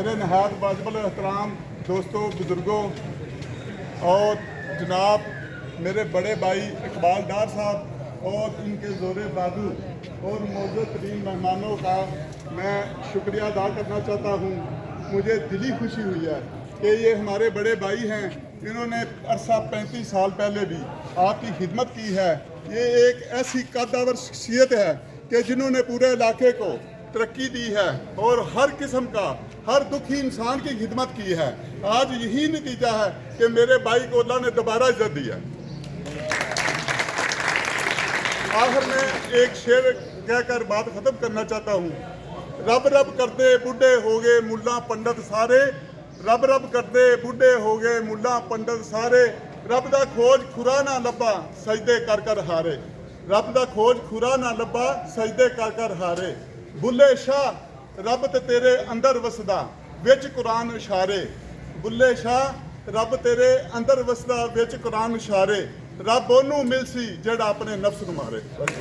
मेरे नहायत वाजिबुल एहतराम दोस्तों, बुज़ुर्गों और जनाब मेरे बड़े भाई इकबाल डार साहब और इनके ज़ोरे बाजू और मौजूद तरीन मेहमानों का मैं शुक्रिया अदा करना चाहता हूँ। मुझे दिली खुशी हुई है कि ये हमारे बड़े भाई हैं, इन्होंने अरसा 35 साल पहले भी आपकी खिदमत की है। ये एक ऐसी कद्दावर शख्सियत है कि जिन्होंने पूरे इलाके को तरक्की दी है और हर किस्म का हर दुखी इंसान की खिदमत की है। आज यही नतीजा है कि मेरे भाई को अल्लाह ने दोबारा इज्जत दी है। आखिर में एक शेर कहकर बात ख़त्म करना चाहता हूँ। रब रब करते बूढ़े हो गए मुल्ला पंडित सारे, रब रब करते बूढ़े हो गए मुल्ला पंडित सारे, रब दा खोज खुरा ना लब्बा सजदे कर कर हारे, रब दा खोज खुरा ना लब्बा सजदे कर कर हारे। बुल्ले शाह रब ते तेरे अंदर वसदा विच कुरान इशारे, बुल्ले शाह रब तेरे अंदर वसदा विच कुरान इशारे, रब ओनू मिलसी जेड़ा अपने नफ्स नू मारे।